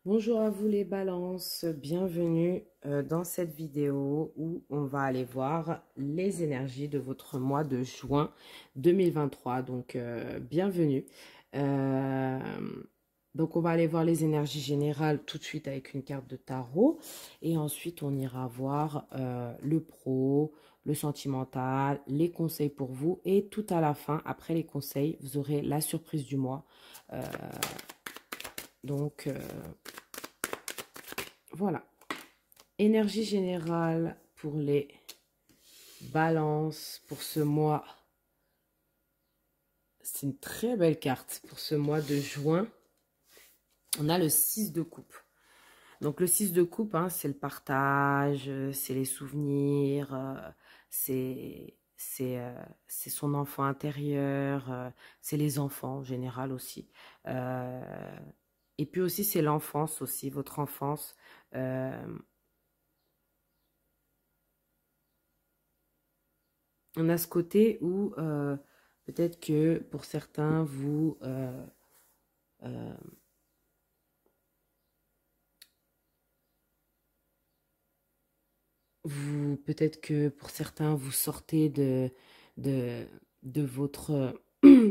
Bonjour à vous les balances, bienvenue dans cette vidéo où on va aller voir les énergies de votre mois de juin 2023. Donc bienvenue. Euh, donc on va aller voir les énergies générales tout de suite avec une carte de tarot et ensuite on ira voir le pro, le sentimental, les conseils pour vous et tout à la fin, après les conseils, vous aurez la surprise du mois. Euh, donc voilà. Énergie générale pour les balances pour ce mois. C'est une très belle carte pour ce mois de juin. On a le 6 de coupe. Donc le 6 de coupe, hein, c'est le partage, c'est les souvenirs, c'est son enfant intérieur, c'est les enfants en général aussi. Et puis aussi c'est l'enfance aussi, votre enfance. On a ce côté où peut-être que pour certains, euh, peut-être que pour certains, vous sortez de, de votre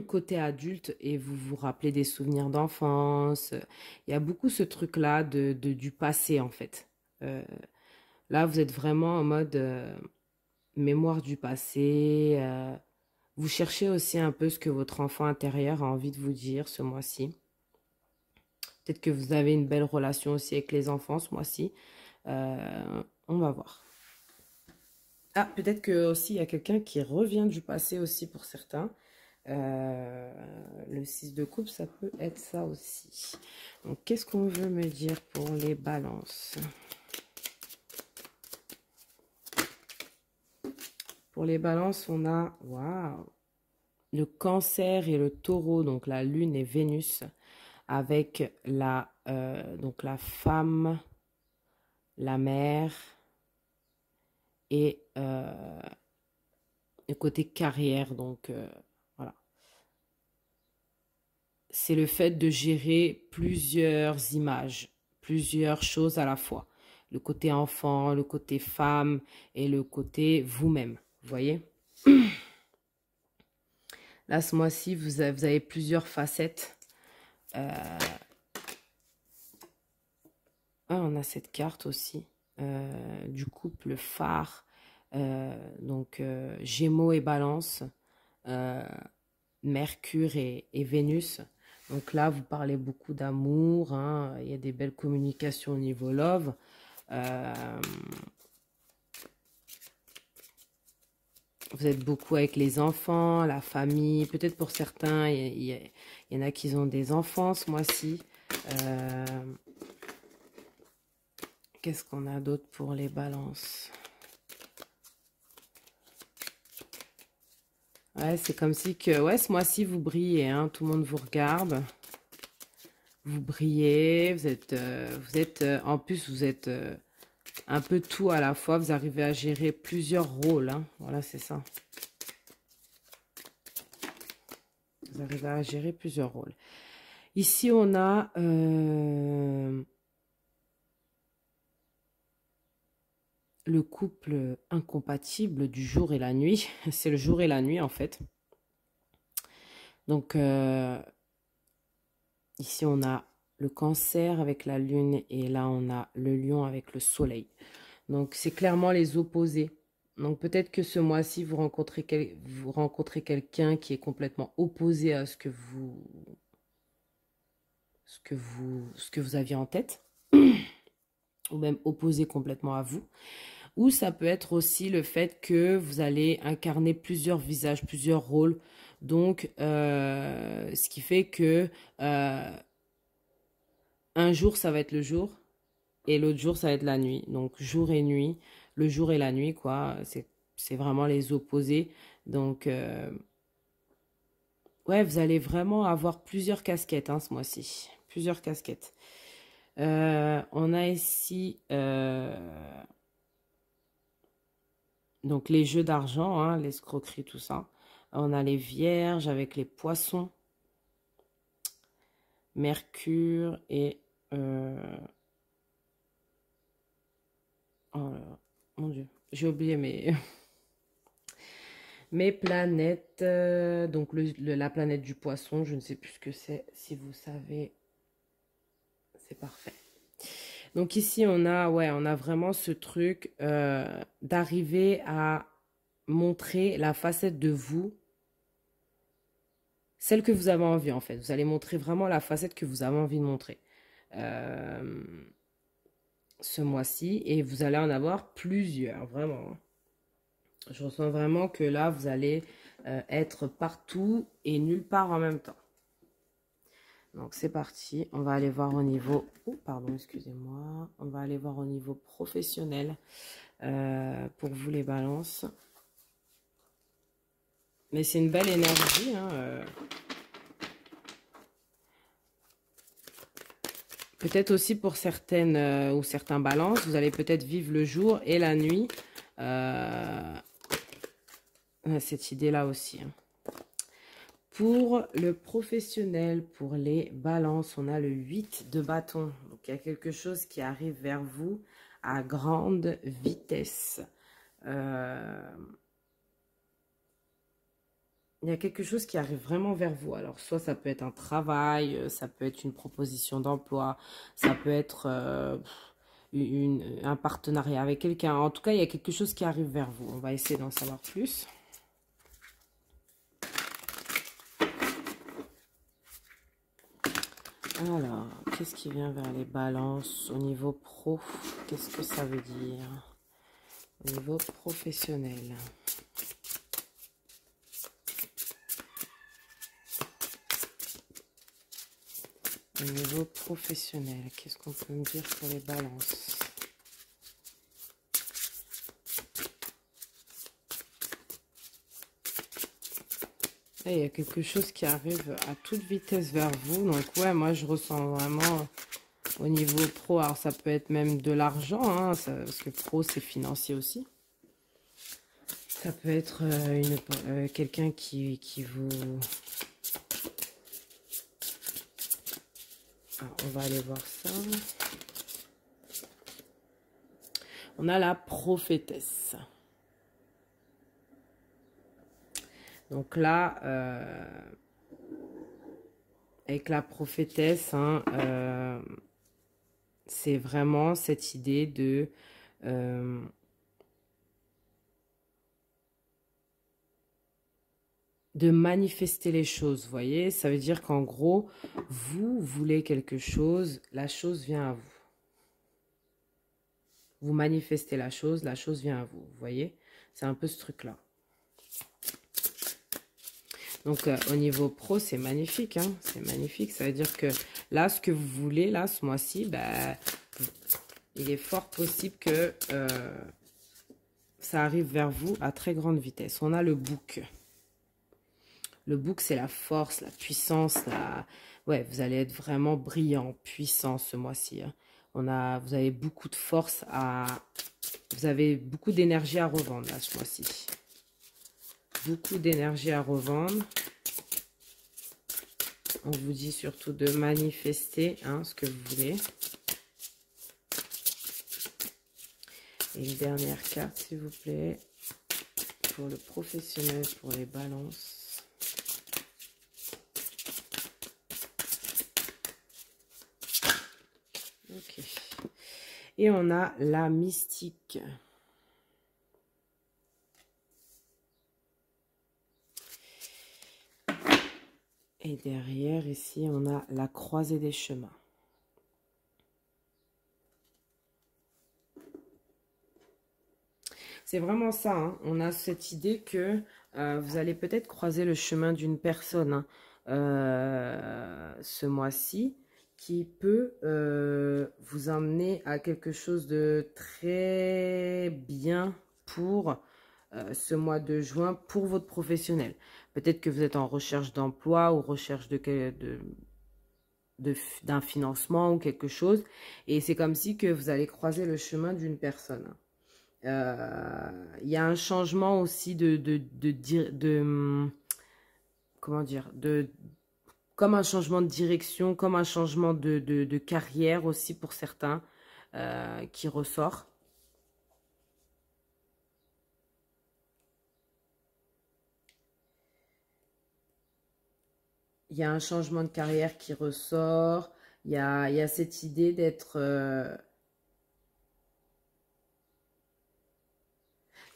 côté adulte et vous vous rappelez des souvenirs d'enfance. Il y a beaucoup ce truc-là du passé, en fait. Euh, Là, vous êtes vraiment en mode mémoire du passé. Vous cherchez aussi un peu ce que votre enfant intérieur a envie de vous dire ce mois-ci. Peut-être que vous avez une belle relation aussi avec les enfants ce mois-ci. On va voir. Ah, peut-être que aussi il y a quelqu'un qui revient du passé aussi pour certains. Le 6 de coupe, ça peut être ça aussi. Donc, qu'est-ce qu'on veut me dire pour les balances? Pour les balances, on a waouh, le cancer et le taureau, donc la lune et Vénus, avec donc la femme, la mère et le côté carrière. Donc, voilà. C'est le fait de gérer plusieurs images, plusieurs choses à la fois. Le côté enfant, le côté femme et le côté vous-même. Vous voyez? Là, ce mois-ci, vous avez plusieurs facettes. On a cette carte aussi du couple phare. Donc, Gémeaux et Balance. Mercure et Vénus. Donc là, vous parlez beaucoup d'amour, hein. Il y a des belles communications au niveau love. Vous êtes beaucoup avec les enfants, la famille. Peut-être pour certains, il y en a qui ont des enfants ce mois-ci. Qu'est-ce qu'on a d'autre pour les balances? Ouais, c'est comme si que, ouais, ce mois-ci, vous brillez, hein, tout le monde vous regarde. Vous brillez, en plus, vous êtes un peu tout à la fois. Vous arrivez à gérer plusieurs rôles, hein. Voilà, c'est ça. Vous arrivez à gérer plusieurs rôles. Ici, on a le couple incompatible du jour et la nuit. C'est le jour et la nuit, en fait. Donc, ici, on a le cancer avec la lune et là, on a le lion avec le soleil. Donc, c'est clairement les opposés. Donc, peut-être que ce mois-ci, vous rencontrez quelqu'un qui est complètement opposé à ce que vous aviez en tête, ou même opposé complètement à vous. Ou ça peut être aussi le fait que vous allez incarner plusieurs visages, plusieurs rôles. Donc, ce qui fait que un jour, ça va être le jour et l'autre jour, ça va être la nuit. Donc, jour et nuit, le jour et la nuit, quoi. C'est vraiment les opposés. Donc, ouais, vous allez vraiment avoir plusieurs casquettes hein, ce mois-ci. Plusieurs casquettes. On a ici donc les jeux d'argent, hein, l'escroquerie, tout ça. On a les vierges avec les poissons, Mercure et J'ai oublié mes planètes. Donc la planète du poisson, je ne sais plus ce que c'est. Si vous savez, c'est parfait. Donc ici, ouais, on a vraiment ce truc d'arriver à montrer la facette de vous, celle que vous avez envie en fait. Vous allez montrer vraiment la facette que vous avez envie de montrer euh, ce mois-ci, et vous allez en avoir plusieurs, vraiment. Je ressens vraiment que là, vous allez être partout et nulle part en même temps. Donc c'est parti, on va aller voir au niveau, oh pardon, excusez-moi, on va aller voir au niveau professionnel pour vous les balances. Mais c'est une belle énergie, hein, peut-être aussi pour certaines ou certains balances, vous allez peut-être vivre le jour et la nuit. Cette idée-là aussi, hein. Pour le professionnel, pour les balances, on a le 8 de bâton. Donc, il y a quelque chose qui arrive vers vous à grande vitesse. Il y a quelque chose qui arrive vraiment vers vous. Alors, soit ça peut être un travail, ça peut être une proposition d'emploi, ça peut être un partenariat avec quelqu'un. En tout cas, il y a quelque chose qui arrive vers vous. On va essayer d'en savoir plus. Alors, qu'est-ce qui vient vers les balances au niveau pro? Qu'est-ce que ça veut dire au niveau professionnel? Au niveau professionnel, qu'est-ce qu'on peut me dire pour les balances? Et il y a quelque chose qui arrive à toute vitesse vers vous. Donc, ouais, moi, je ressens vraiment au niveau pro. Alors, ça peut être même de l'argent, hein, parce que pro, c'est financier aussi. Ça peut être quelqu'un qui vous... Alors, on va aller voir ça. On a la prophétesse. Donc là, avec la prophétesse, hein, c'est vraiment cette idée de manifester les choses, vous voyez. Ça veut dire qu'en gros, vous voulez quelque chose, la chose vient à vous. Vous manifestez la chose vient à vous, vous voyez. C'est un peu ce truc-là. Donc, au niveau pro, c'est magnifique, hein, c'est magnifique. Ça veut dire que là, ce que vous voulez, là, ce mois-ci, bah, il est fort possible que ça arrive vers vous à très grande vitesse. On a le bouc. Le bouc, c'est la force, la puissance. Ouais, vous allez être vraiment brillant, puissant ce mois-ci, hein. Vous avez beaucoup de force Vous avez beaucoup d'énergie à revendre, là, ce mois-ci. Beaucoup d'énergie à revendre. On vous dit surtout de manifester, hein, ce que vous voulez. Et une dernière carte, s'il vous plaît, pour le professionnel, pour les balances. Ok. Et on a la mystique. Et derrière, ici, on a la croisée des chemins. C'est vraiment ça, hein. On a cette idée que vous allez peut-être croiser le chemin d'une personne, hein, ce mois-ci, qui peut vous emmener à quelque chose de très bien pour ce mois de juin, pour votre professionnel. Peut-être que vous êtes en recherche d'emploi ou recherche d'un financement ou quelque chose. Et c'est comme si que vous allez croiser le chemin d'une personne. Il y a un changement aussi comment dire, comme un changement de direction, comme un changement de carrière aussi pour certains qui ressort. il y a un changement de carrière qui ressort. Il y a cette idée d'être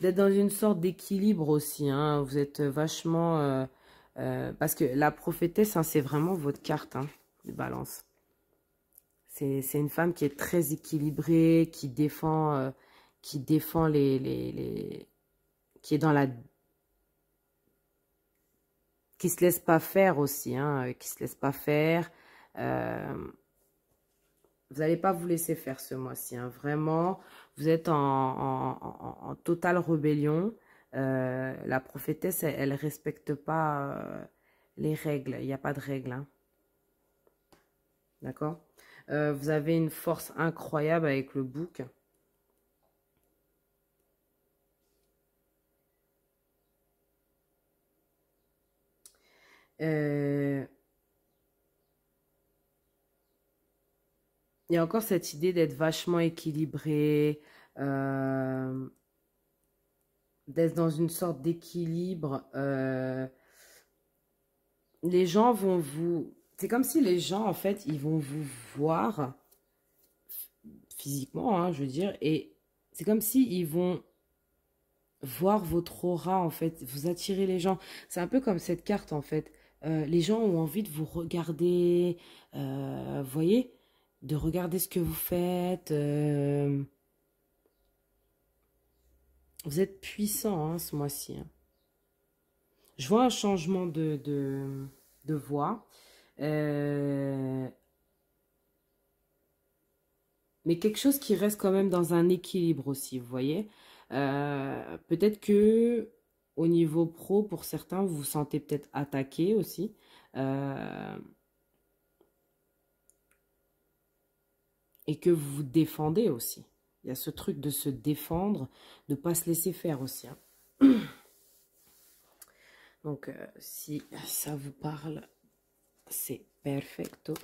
dans une sorte d'équilibre aussi, hein. Vous êtes vachement... parce que la prophétesse, hein, c'est vraiment votre carte, hein, de balance. C'est une femme qui est très équilibrée, qui défend qui est dans la... qui se laisse pas faire aussi, hein, qui se laisse pas faire. Euh, Vous n'allez pas vous laisser faire ce mois-ci, hein. Vraiment, vous êtes en totale rébellion. La prophétesse, elle respecte pas les règles. Il n'y a pas de règles, hein. D'accord? Vous avez une force incroyable avec le bouc. Euh, il y a encore cette idée d'être vachement équilibré, d'être dans une sorte d'équilibre. Les gens vont vous... C'est comme si les gens, en fait, ils vont vous voir physiquement, hein, je veux dire, et c'est comme si ils vont voir votre aura, en fait, vous attirer les gens. C'est un peu comme cette carte, en fait. Les gens ont envie de vous regarder, vous voyez, de regarder ce que vous faites. Vous êtes puissant, hein, ce mois-ci, hein. Je vois un changement de voix. Mais quelque chose qui reste quand même dans un équilibre aussi, vous voyez. Peut-être que au niveau pro, pour certains, vous vous sentez peut-être attaqué aussi. euh, et que vous vous défendez aussi. Il y a ce truc de se défendre, de ne pas se laisser faire aussi, hein. Donc, si ça vous parle, c'est perfecto.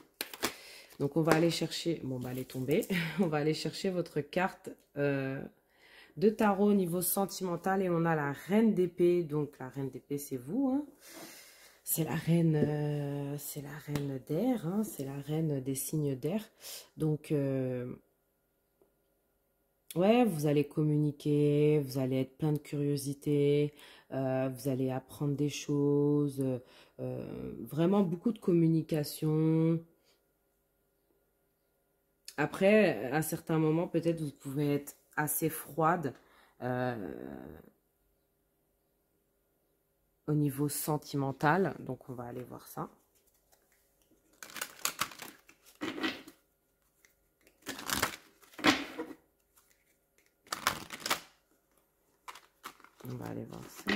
Donc, on va aller chercher... Bon, bah, elle est tombée. On va aller chercher votre carte de tarot au niveau sentimental. Et on a la reine d'épée. Donc, la reine d'épée, c'est vous, hein. C'est la reine d'air, hein. C'est la reine des signes d'air. Donc, ouais, vous allez communiquer, vous allez être plein de curiosité, vous allez apprendre des choses, vraiment beaucoup de communication. Après, à certains moments, peut-être vous pouvez être assez froide euh, au niveau sentimental. Donc, on va aller voir ça. On va aller voir ça.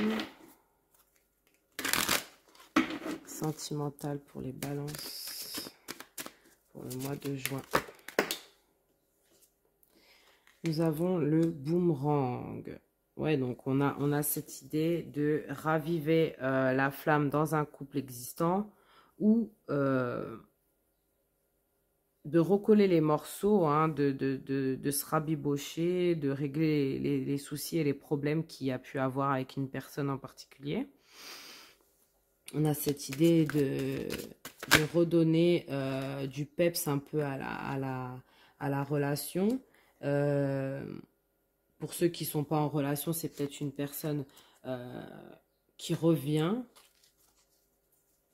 Sentimental pour les balances pour le mois de juin. Nous avons le boomerang. Ouais, donc on a cette idée de raviver la flamme dans un couple existant ou de recoller les morceaux, hein, de se rabibocher, de régler les soucis et les problèmes qu'il y a pu avoir avec une personne en particulier. On a cette idée de redonner du peps un peu à la relation. Pour ceux qui ne sont pas en relation, c'est peut-être une personne qui revient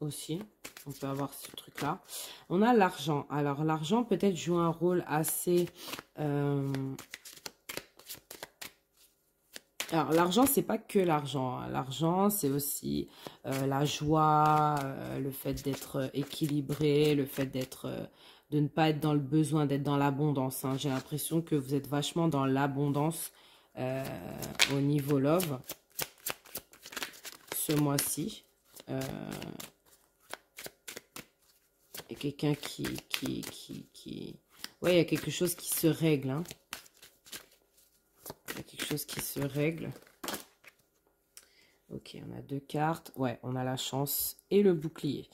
aussi. On peut avoir ce truc-là. On a l'argent. Alors, l'argent peut-être joue un rôle assez... Alors, l'argent, c'est pas que l'argent, hein. L'argent, c'est aussi la joie, le fait d'être équilibré, le fait de ne pas être dans le besoin, d'être dans l'abondance, hein. J'ai l'impression que vous êtes vachement dans l'abondance au niveau love ce mois-ci. Il y a quelqu'un Ouais, il y a quelque chose qui se règle, hein. Il y a quelque chose qui se règle. Ok, on a 2 cartes. Ouais, on a la chance et le bouclier.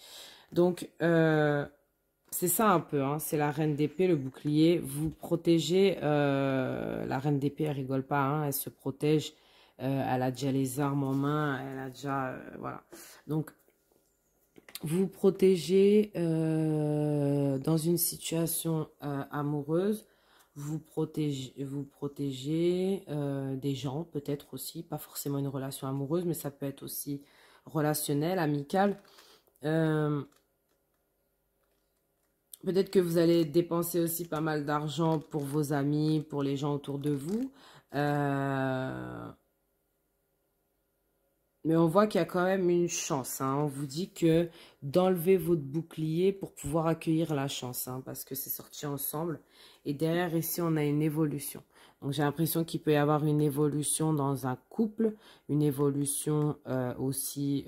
Donc, c'est ça un peu, hein. C'est la reine d'épée, le bouclier. Vous protégez. La reine d'épée, elle rigole pas, hein. Elle se protège. Elle a déjà les armes en main. Elle a déjà... voilà. Donc, vous protégez dans une situation amoureuse, vous protégez des gens, peut-être aussi, pas forcément une relation amoureuse, mais ça peut être aussi relationnel, amical. Euh, Peut-être que vous allez dépenser aussi pas mal d'argent pour vos amis, pour les gens autour de vous. Euh, Mais on voit qu'il y a quand même une chance, hein. On vous dit que d'enlever votre bouclier pour pouvoir accueillir la chance, hein, parce que c'est sorti ensemble. Et derrière, ici, on a une évolution. Donc, j'ai l'impression qu'il peut y avoir une évolution dans un couple, une évolution aussi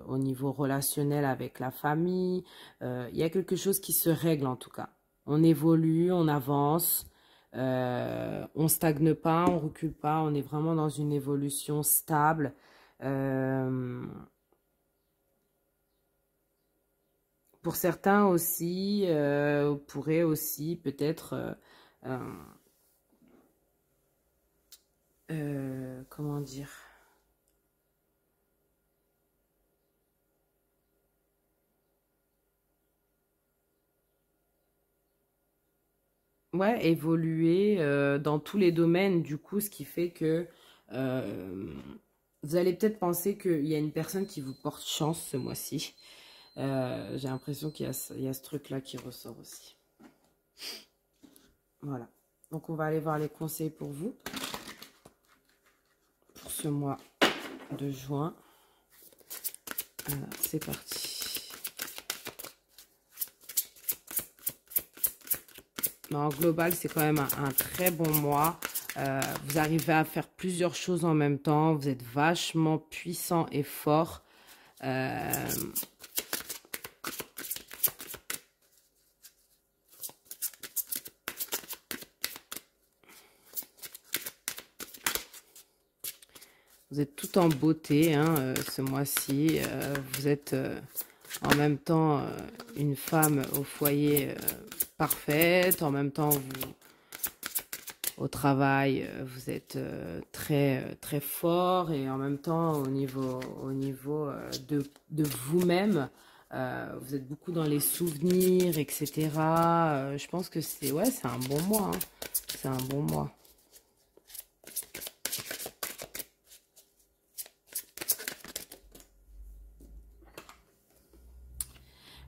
au niveau relationnel avec la famille. Il y a quelque chose qui se règle en tout cas. On évolue, on avance, on stagne pas, on recule pas. On est vraiment dans une évolution stable. Euh, pour certains aussi, pourrait aussi peut-être, euh, comment dire, ouais, évoluer dans tous les domaines, du coup, ce qui fait que euh, vous allez peut-être penser qu'il y a une personne qui vous porte chance ce mois-ci. J'ai l'impression il y a ce truc-là qui ressort aussi. Voilà. Donc, on va aller voir les conseils pour vous, pour ce mois de juin. Alors, c'est parti. Mais en global, c'est quand même un très bon mois. Vous arrivez à faire plusieurs choses en même temps. Vous êtes vachement puissant et fort. Euh, Vous êtes tout en beauté hein, ce mois-ci. Vous êtes en même temps une femme au foyer parfaite. En même temps, vous, au travail, vous êtes très fort. Et en même temps, au niveau de vous-même, vous êtes beaucoup dans les souvenirs, etc. Je pense que c'est ouais, c'est un bon mois. Hein. C'est un bon mois.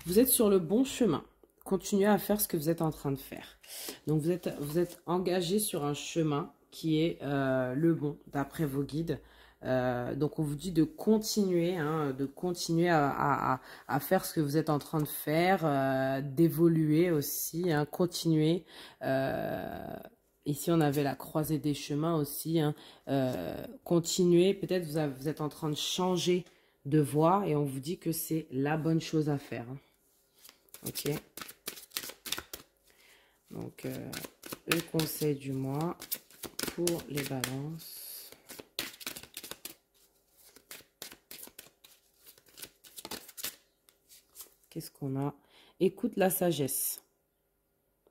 Vous êtes sur le bon chemin. Continuez à faire ce que vous êtes en train de faire. Donc, vous êtes engagé sur un chemin qui est le bon, d'après vos guides. Donc, on vous dit de continuer, hein, de continuer à faire ce que vous êtes en train de faire, d'évoluer aussi, hein, continuer. Ici, on avait la croisée des chemins aussi. Hein, continuer, peut-être vous êtes en train de changer de voie et on vous dit que c'est la bonne chose à faire. Hein. Ok. Donc, le conseil du mois pour les balances. Qu'est-ce qu'on a? Écoute la sagesse.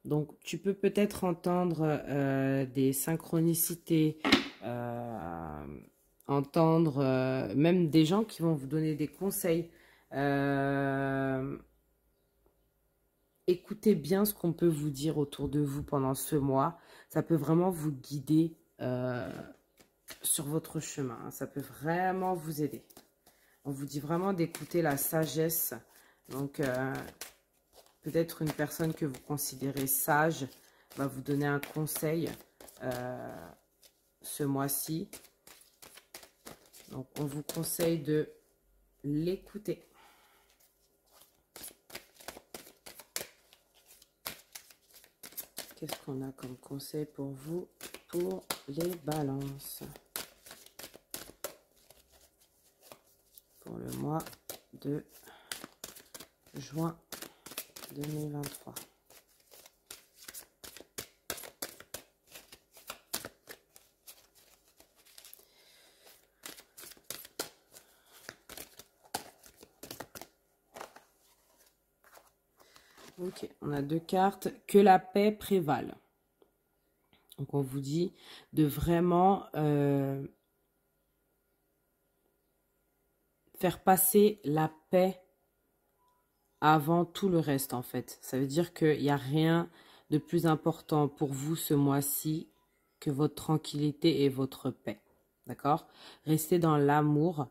Donc, tu peux peut-être entendre des synchronicités, entendre même des gens qui vont vous donner des conseils. Écoutez bien ce qu'on peut vous dire autour de vous pendant ce mois. Ça peut vraiment vous guider sur votre chemin. Hein. Ça peut vraiment vous aider. On vous dit vraiment d'écouter la sagesse. Donc, peut-être une personne que vous considérez sage va vous donner un conseil ce mois-ci. Donc, on vous conseille de l'écouter. Qu'est-ce qu'on a comme conseil pour vous pour les balances pour le mois de juin 2023? Ok, on a deux cartes. Que la paix prévale. Donc, on vous dit de vraiment faire passer la paix avant tout le reste, en fait. Ça veut dire qu'il n'y a rien de plus important pour vous ce mois-ci que votre tranquillité et votre paix. D'accord? Restez dans l'amour.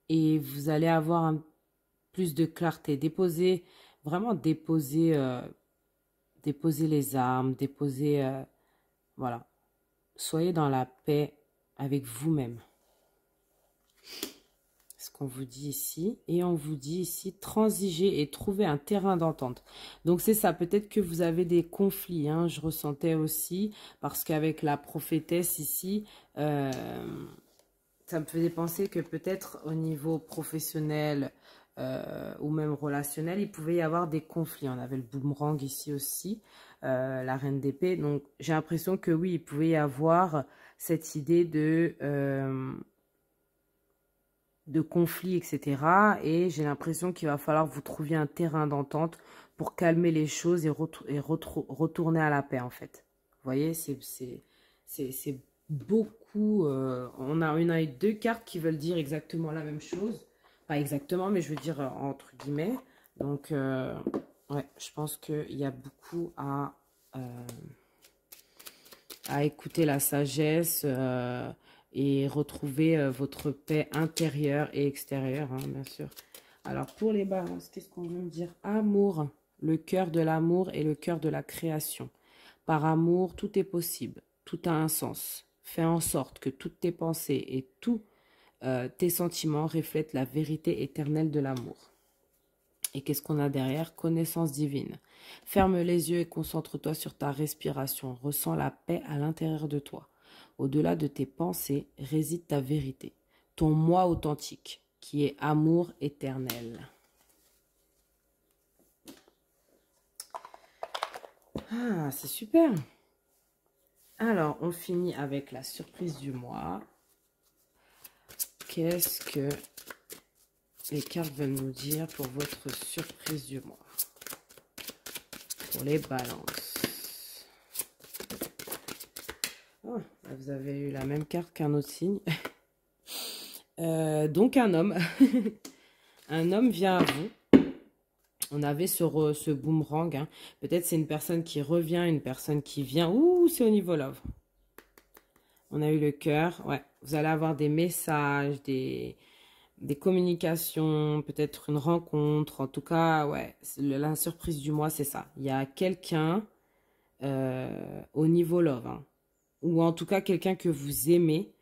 Et vous allez avoir plus de clarté. Déposez, vraiment déposez les armes, voilà. Soyez dans la paix avec vous-même. Ce qu'on vous dit ici. Et on vous dit ici, transiger et trouver un terrain d'entente. Donc c'est ça, peut-être que vous avez des conflits, hein, je ressentais aussi, parce qu'avec la prophétesse ici, ça me faisait penser que peut-être au niveau professionnel ou même relationnel, il pouvait y avoir des conflits. On avait le boomerang ici aussi, la reine d'épée. Donc j'ai l'impression que oui, il pouvait y avoir cette idée de conflit, etc. Et j'ai l'impression qu'il va falloir que vous trouviez un terrain d'entente pour calmer les choses et retourner à la paix, en fait. Vous voyez, c'est beaucoup... on a eu deux cartes qui veulent dire exactement la même chose. Pas exactement, mais je veux dire entre guillemets. Donc, ouais, je pense qu'il y a beaucoup à écouter la sagesse et retrouver votre paix intérieure et extérieure, hein, bien sûr. Alors, pour les balances, qu'est-ce qu'on veut me dire? Amour, le cœur de l'amour et le cœur de la création. Par amour, tout est possible, tout a un sens. Fais en sorte que toutes tes pensées et tous tes sentiments reflètent la vérité éternelle de l'amour. Et qu'est-ce qu'on a derrière? Connaissance divine. Ferme les yeux et concentre-toi sur ta respiration. Ressens la paix à l'intérieur de toi. Au-delà de tes pensées réside ta vérité, ton moi authentique, qui est amour éternel. Ah, c'est super. Alors, on finit avec la surprise du mois. Qu'est-ce que les cartes veulent nous dire pour votre surprise du mois? Pour les balances. Oh, vous avez eu la même carte qu'un autre signe. Donc un homme. Un homme vient à vous. On avait ce boomerang. Hein. Peut-être c'est une personne qui revient, une personne qui vient. Ouh, c'est au niveau love. On a eu le cœur. Ouais, vous allez avoir des messages, des communications, peut-être une rencontre. En tout cas, ouais, la surprise du mois, c'est ça. Il y a quelqu'un au niveau love. Hein. Ou en tout cas, quelqu'un que vous aimez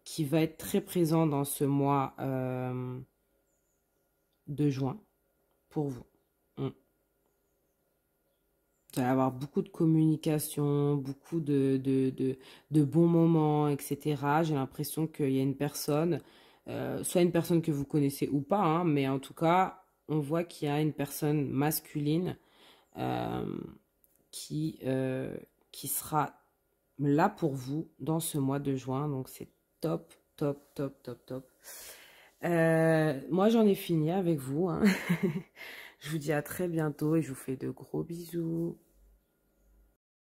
qui va être très présent dans ce mois de juin pour vous. Vous allez avoir beaucoup de communication, beaucoup de bons moments, etc. J'ai l'impression qu'il y a une personne, soit une personne que vous connaissez ou pas, hein, mais en tout cas, on voit qu'il y a une personne masculine qui sera là pour vous dans ce mois de juin. Donc, c'est top, top, top, top, top. Moi, j'en ai fini avec vous. Hein. Je vous dis à très bientôt et je vous fais de gros bisous.